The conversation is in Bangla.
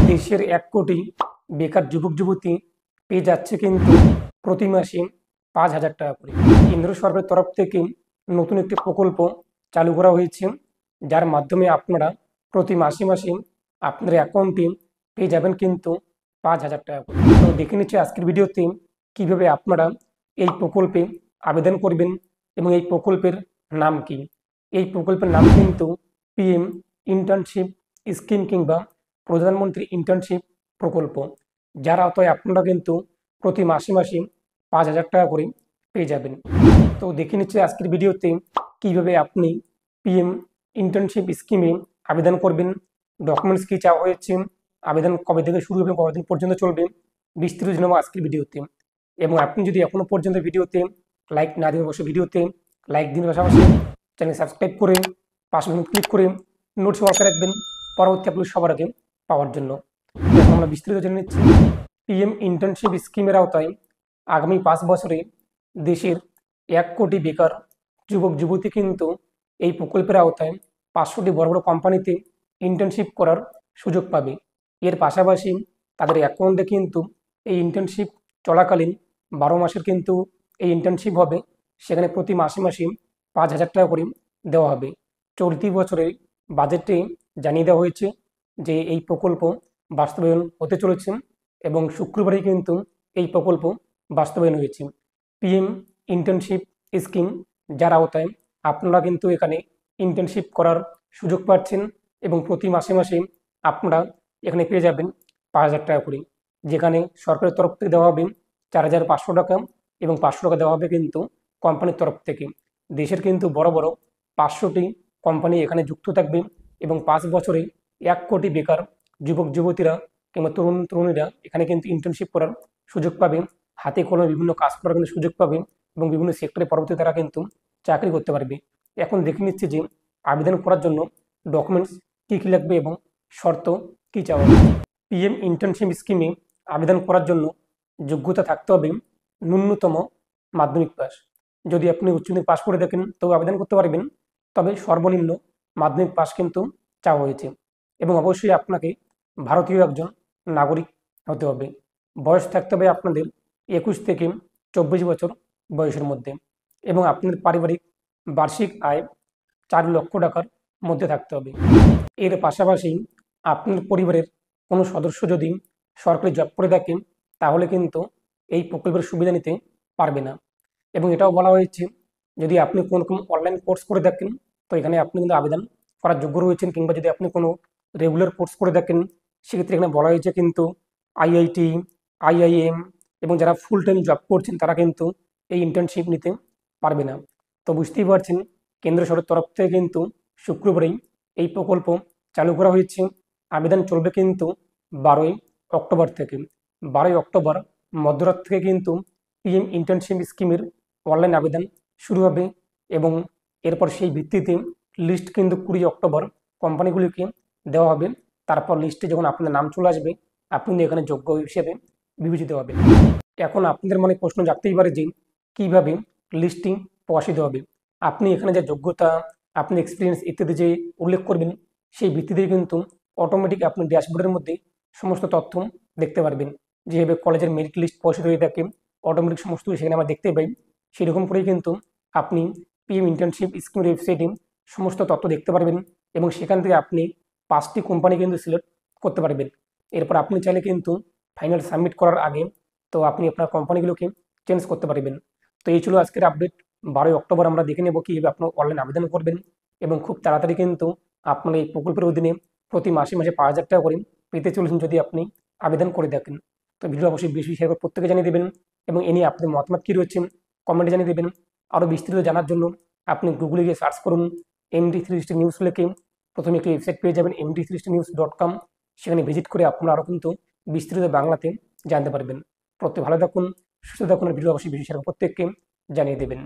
দেশের 1 কোটি বেকার যুবক যুবতী পেয়ে যাচ্ছে কিন্তু প্রতি মাসে 5,000 টাকা করে। কেন্দ্র সরকারের তরফ থেকে নতুন একটি প্রকল্প চালু করা হয়েছে, যার মাধ্যমে আপনারা প্রতি মাসে মাসে আপনার অ্যাকাউন্টে পেয়ে যাবেন কিন্তু 5,000 টাকা করে। তো দেখে নিচ্ছি আজকের ভিডিওতে কিভাবে আপনারা এই প্রকল্পে আবেদন করবেন এবং এই প্রকল্পের নাম কি। এই প্রকল্পের নাম কিন্তু পিএম ইন্টার্নশিপ স্কিম কিংবা প্রধানমন্ত্রী ইন্টার্নশিপ প্রকল্প, যার আওতায় আপনারা কিন্তু প্রতি মাসে মাসে 5,000 টাকা করে পেয়ে যাবেন। তো দেখে নিচ্ছি আজকের ভিডিওতে কিভাবে আপনি পিএম ইন্টার্নশিপ স্কিমে আবেদন করবেন, ডকুমেন্টস কী চাওয়া হয়েছে, আবেদন কবে থেকে শুরু হবে, কতদিন পর্যন্ত চলবে, বিস্তারিত জানাবো আজকের ভিডিওতে। এবং আপনি যদি এখনও পর্যন্ত ভিডিওতে লাইক না দিন, অবশ্যই ভিডিওতে লাইক দিন, পাশাপাশি চ্যানেল সাবস্ক্রাইব করে পাশে ক্লিক করে নোটস অল করে রাখবেন পরবর্তী আপনি সবার আগে পাওয়ার জন্য। এখন আমরা বিস্তারিত জেনে নিচ্ছি। পিএম ইন্টার্নশিপ স্কিমের আওতায় আগামী 5 বছরে দেশের 1 কোটি বেকার যুবক যুবতী কিন্তু এই প্রকল্পের আওতায় 500টি বড় বড় কোম্পানিতে ইন্টার্নশিপ করার সুযোগ পাবে। এর পাশাপাশি তাদের অ্যাকাউন্টে কিন্তু এই ইন্টার্নশিপ চলাকালীন 12 মাসের কিন্তু এই ইন্টার্নশিপ হবে, সেখানে প্রতি মাসে মাসে 5,000 টাকা করে দেওয়া হবে। চলতি বছরের বাজেটে জানিয়ে দেওয়া হয়েছে যে এই প্রকল্প বাস্তবায়ন হতে চলেছে এবং শুক্রবারই কিন্তু এই প্রকল্প বাস্তবায়ন হয়েছে। পিএম ইন্টার্নশিপ স্কিম, যার আওতায় আপনারা কিন্তু এখানে ইন্টার্নশিপ করার সুযোগ পাচ্ছেন এবং প্রতি মাসে মাসে আপনারা এখানে পেয়ে যাবেন 5,000 টাকা করে, যেখানে সরকারের তরফ থেকে দেওয়া হবে 4,500 টাকা এবং 500 টাকা দেওয়া হবে কিন্তু কোম্পানির তরফ থেকে। দেশের কিন্তু বড় বড় 500টি কোম্পানি এখানে যুক্ত থাকবে এবং 5 বছরে 1 কোটি বেকার যুবক যুবতীরা কিংবা তরুণ তরুণীরা এখানে কিন্তু ইন্টার্নশিপ করার সুযোগ পাবে, হাতে কলমে বিভিন্ন কাজ করার কিন্তু সুযোগ পাবে এবং বিভিন্ন সেক্টরে পরবর্তী তারা কিন্তু চাকরি করতে পারবে। এখন দেখে নিচ্ছে যে আবেদন করার জন্য ডকুমেন্টস কী কী লাগবে এবং শর্ত কী চাওয়া হবে। পিএম ইন্টার্নশিপ স্কিমে আবেদন করার জন্য যোগ্যতা থাকতে হবে ন্যূনতম মাধ্যমিক পাস। যদি আপনি উচ্চ মাধ্যমিক পাস করে থাকেন তবে আবেদন করতে পারবেন, তবে সর্বনিম্ন মাধ্যমিক পাস কিন্তু চাওয়া হয়েছে এবং অবশ্যই আপনাকে ভারতীয় একজন নাগরিক হতে হবে। বয়স থাকতে হবে আপনাদের 21 থেকে 24 বছর বয়সের মধ্যে এবং আপনাদের পারিবারিক বার্ষিক আয় 4 লক্ষ টাকার মধ্যে থাকতে হবে। এর পাশাপাশি আপনার পরিবারের কোনো সদস্য যদি সরকারি জব করে থাকেন তাহলে কিন্তু এই প্রকল্পের সুবিধা নিতে পারবে না। এবং এটাও বলা হয়েছে যদি আপনি কোনো অনলাইন কোর্স করে থাকেন তো এখানে আপনি কিন্তু আবেদন করার যোগ্য রয়েছেন, কিংবা যদি আপনি কোনো রেগুলার কোর্স করে থাকেন সেক্ষেত্রে এখানে বলা হয়েছে কিন্তু আইআইটি, আইআইএম এবং যারা ফুল টাইম জব করছেন তারা কিন্তু এই ইন্টার্নশিপ নিতে পারবে না। তো বুঝতেই পারছেন কেন্দ্র সরকারের তরফ থেকে কিন্তু শুক্রবারেই এই প্রকল্প চালু করা হয়েছে। আবেদন চলবে কিন্তু 12ই অক্টোবর থেকে। 12ই অক্টোবর মধ্যরাত থেকে কিন্তু পিএম ইন্টার্নশিপ স্কিমের অনলাইন আবেদন শুরু হবে এবং এরপর সেই ভিত্তিতে লিস্ট কিন্তু 20 অক্টোবর কোম্পানিগুলিকে দেওয়া হবে। তারপর লিস্টে যখন আপনার নাম চলে আসবে আপনি এখানে যোগ্য হিসেবে বিবেচিত হবেন। এখন আপনাদের মনে প্রশ্ন জাগতেই পারে যে কীভাবে লিস্টিং প্রকাশিত হবে। আপনি এখানে যে যোগ্যতা, আপনি এক্সপিরিয়েন্স ইত্যাদি যে উল্লেখ করবেন সেই ভিত্তিতেই কিন্তু অটোমেটিক আপনি ড্যাশবোর্ডের মধ্যে সমস্ত তথ্য দেখতে পারবেন। যেভাবে কলেজের মেরিট লিস্ট প্রকাশিত হয়ে থাকে অটোমেটিক সমস্ত সেখানে আমরা দেখতে পাই, সেরকম করেই কিন্তু আপনি পিএম ইন্টার্নশিপ স্কিমের ওয়েবসাইটে সমস্ত তথ্য দেখতে পারবেন এবং সেখান থেকে আপনি 5টি কোম্পানি কিন্তু সিলেক্ট করতে পারবেন। এরপর আপনি চাইলে কিন্তু ফাইনাল সাবমিট করার আগে তো আপনি আপনার কোম্পানিগুলোকে চেঞ্জ করতে পারবেন। তো এই ছিল আজকের আপডেট। 12ই অক্টোবর আমরা দেখে নেব কীভাবে আপনার অনলাইন আবেদন করবেন এবং খুব তাড়াতাড়ি কিন্তু আপনার এই প্রকল্পের অধীনে প্রতি মাসে মাসে 5,000 টাকা করে পেতে চলেছেন যদি আপনি আবেদন করে দেখেন। তো ভিডিও অবশ্যই বেশি শেয়ার করে প্রত্যেকে জানিয়ে দেবেন এবং এ নিয়ে আপনাদের মতামত কী রয়েছে কমেন্টে জানিয়ে দেবেন। আরও বিস্তারিত জানার জন্য আপনি গুগলে গিয়ে সার্চ করুন MD360 নিউজ লিখে, প্রথমে একটি ওয়েবসাইট পেয়ে যাবেন md360news.com। সেখানে ভিজিট করে আপনারা আরও কিন্তু বিস্তারিত বাংলাতে জানতে পারবেন। প্রত্যেকে ভালো থাকুন, সুস্থ থাকুন, ভিডিও অবশ্যই বেশি শেয়ার করে প্রত্যেককে জানিয়ে দেবেন।